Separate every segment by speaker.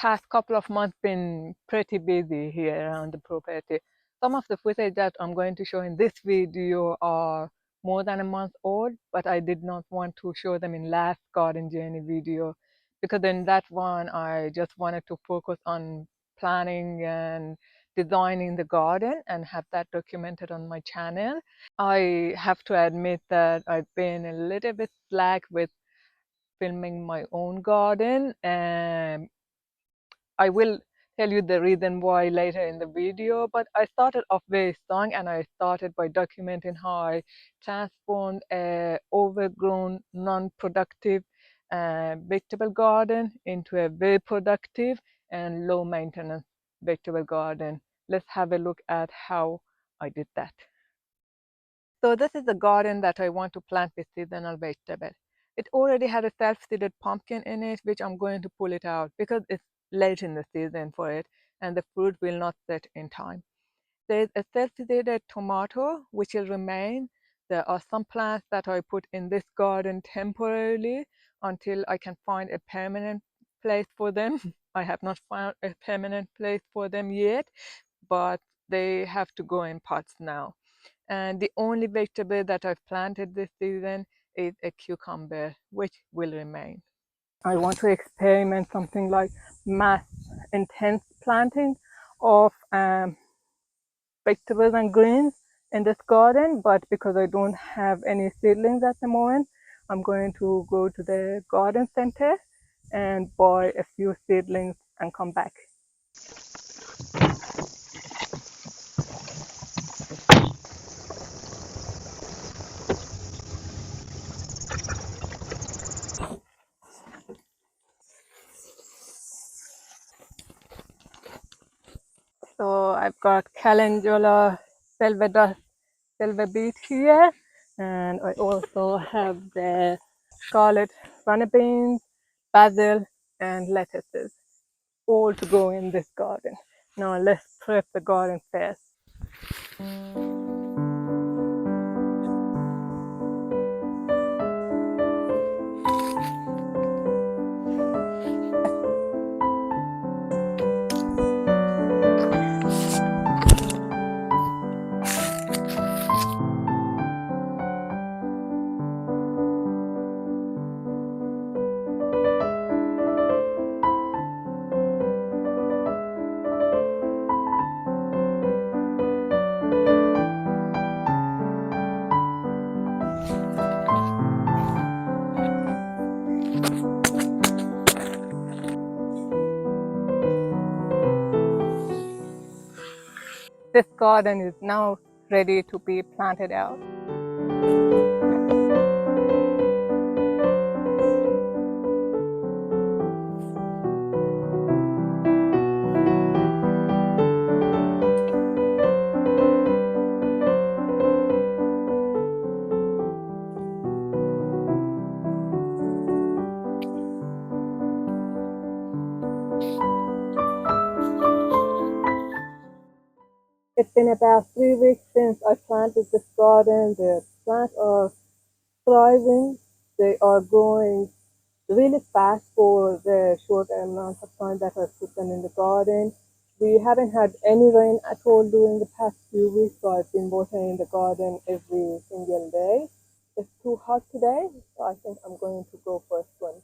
Speaker 1: past couple of months been pretty busy here around the property. Some of the footage that I'm going to show in this video are more than a month old, but I did not want to show them in last garden journey video because in that one I just wanted to focus on planning and designing the garden and have that documented on my channel. I have to admit that I've been a little bit slack with filming my own garden, and I will tell you the reason why later in the video, but I started off very strong and I started by documenting how I transformed a overgrown, non-productive vegetable garden into a very productive and low maintenance vegetable garden. Let's have a look at how I did that. So this is the garden that I want to plant with seasonal vegetable. It already had a self-seeded pumpkin in it, which I'm going to pull it out because it's late in the season for it and the fruit will not set in time. There's a self-seeded tomato, which will remain. There are some plants that I put in this garden temporarily until I can find a permanent place for them. I have not found a permanent place for them yet, but they have to go in pots now. And the only vegetable that I've planted this season is a cucumber, which will remain. I want to experiment something like mass intense planting of vegetables and greens in this garden, but because I don't have any seedlings at the moment, I'm going to go to the garden center and buy a few seedlings and come back. So I've got calendula, silver beet here, and I also have the Charlotte runner beans, basil, and lettuces, all to go in this garden. Now let's prep the garden first. This garden is now ready to be planted out. It's been about 3 weeks since I planted this garden. The plants are thriving. They are growing really fast for the short amount of time that I put them in the garden. We haven't had any rain at all during the past few weeks, so I've been watering the garden every single day. It's too hot today, so I think I'm going to go for a swim.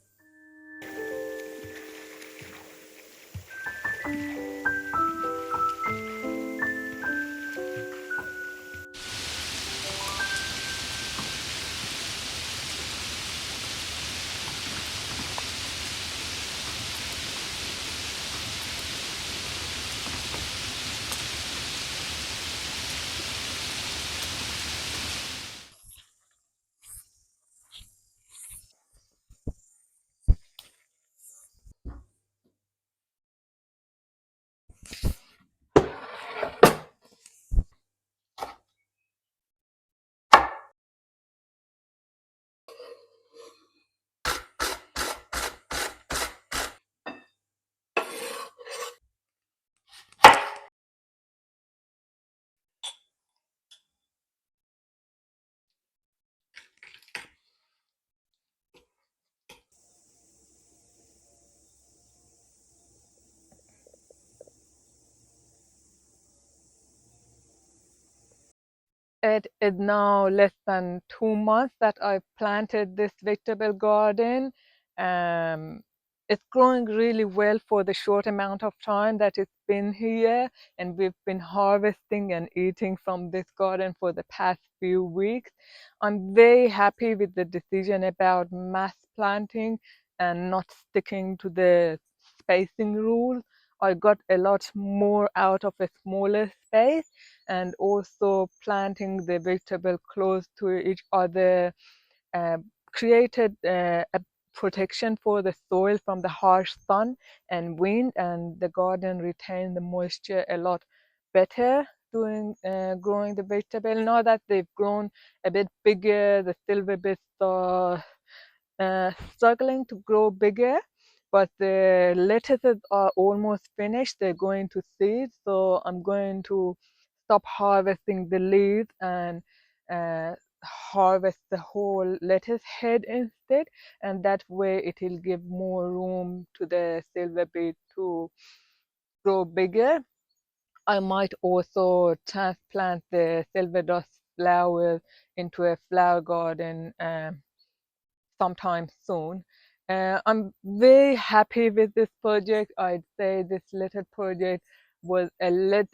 Speaker 1: It is now less than 2 months that I planted this vegetable garden. Um, it's growing really well for the short amount of time that it's been here, and we've been harvesting and eating from this garden for the past few weeks. I'm very happy with the decision about mass planting and not sticking to the spacing rule. I got a lot more out of a smaller space, and also planting the vegetable close to each other uh, created a protection for the soil from the harsh sun and wind, and the garden retained the moisture a lot better doing growing the vegetable. Now that they've grown a bit bigger, the silver bits are struggling to grow bigger, but the lettuces are almost finished. They're going to seed, so I'm going to stop harvesting the leaves and uh, harvest the whole lettuce head instead, and that way it will give more room to the silver beet to grow bigger. I might also transplant the silver dust flowers into a flower garden sometime soon. I'm very happy with this project. I'd say this little project was a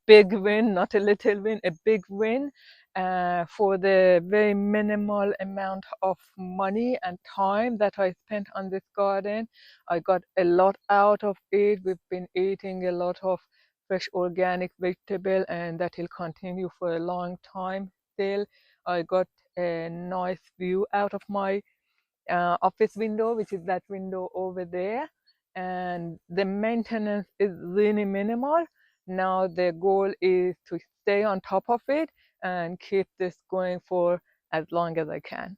Speaker 1: big win, not a little win, a big win for the very minimal amount of money and time that I spent on this garden. I got a lot out of it. We've been eating a lot of fresh organic vegetable, and that will continue for a long time still. I got a nice view out of my office window, which is that window over there. And the maintenance is really minimal. Now the goal is to stay on top of it and keep this going for as long as I can.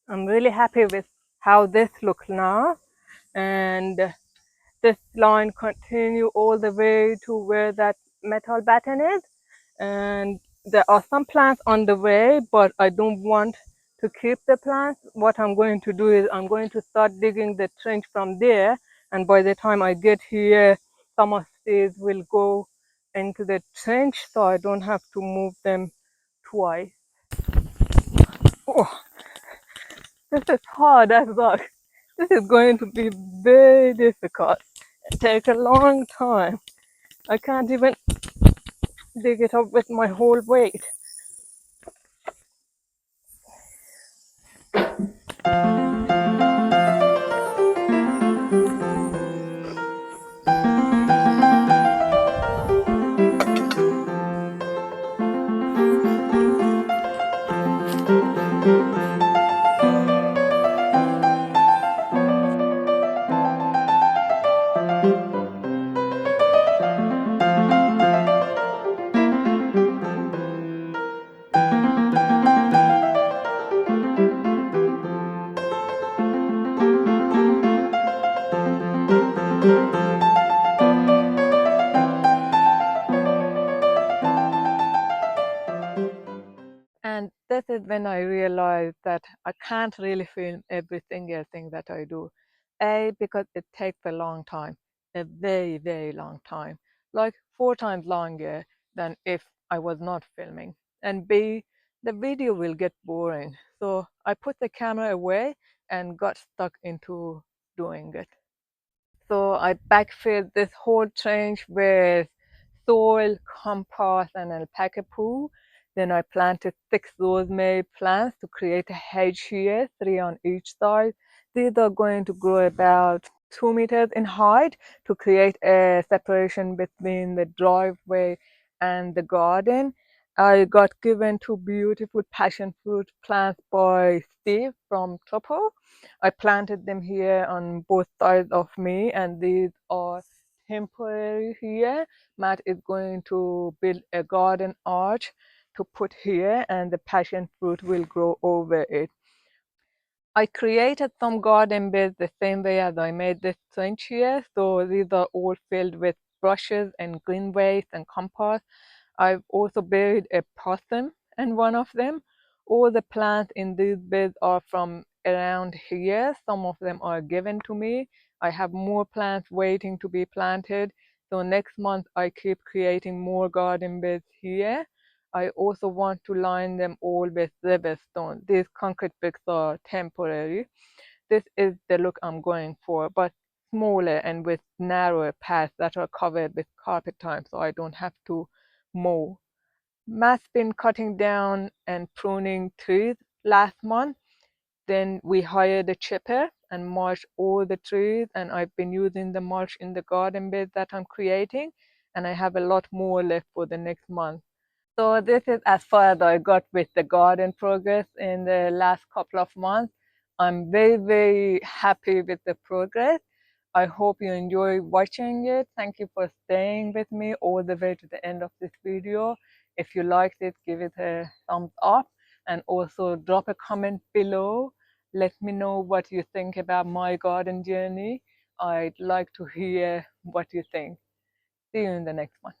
Speaker 1: I'm really happy with how this looks now, and this line continue all the way to where that metal batten is. And there are some plants on the way, but I don't want to keep the plants. What I'm going to do is I'm going to start digging the trench from there, and by the time I get here, some of these will go into the trench, so I don't have to move them twice. Oh, this is hard as well. This is going to be very difficult. It takes a long time. I can't even dig it up with my whole weight. And this is when I realized that I can't really film every single thing that I do. A, because it takes a long time, a very, very long time, like 4 times longer than if I was not filming. And B, the video will get boring. So I put the camera away and got stuck into doing it. So I backfilled this whole trench with soil, compost, and alpaca poo. Then I planted 6 rosemary plants to create a hedge here, 3 on each side. These are going to grow about 2 meters in height to create a separation between the driveway and the garden. I got given 2 beautiful passion fruit plants by Steve from Topo. I planted them here on both sides of me, and these are temporary here. Matt is going to build a garden arch to put here, and the passion fruit will grow over it. I created some garden beds the same way as I made this trench here. So these are all filled with brushes and green waste and compost. I've also buried a possum in one of them. All the plants in these beds are from around here. Some of them are given to me. I have more plants waiting to be planted. So next month I keep creating more garden beds here. I also want to line them all with river stone. These concrete bricks are temporary. This is the look I'm going for, but smaller and with narrower paths that are covered with carpet time so I don't have to mow. Matt's been cutting down and pruning trees last month. Then we hired a chipper and mulched all the trees, and I've been using the mulch in the garden beds that I'm creating, and I have a lot more left for the next month. So this is as far as I got with the garden progress in the last couple of months. I'm very, very happy with the progress. I hope you enjoy watching it. Thank you for staying with me all the way to the end of this video. If you liked it, give it a thumbs up and also drop a comment below. Let me know what you think about my garden journey. I'd like to hear what you think. See you in the next one.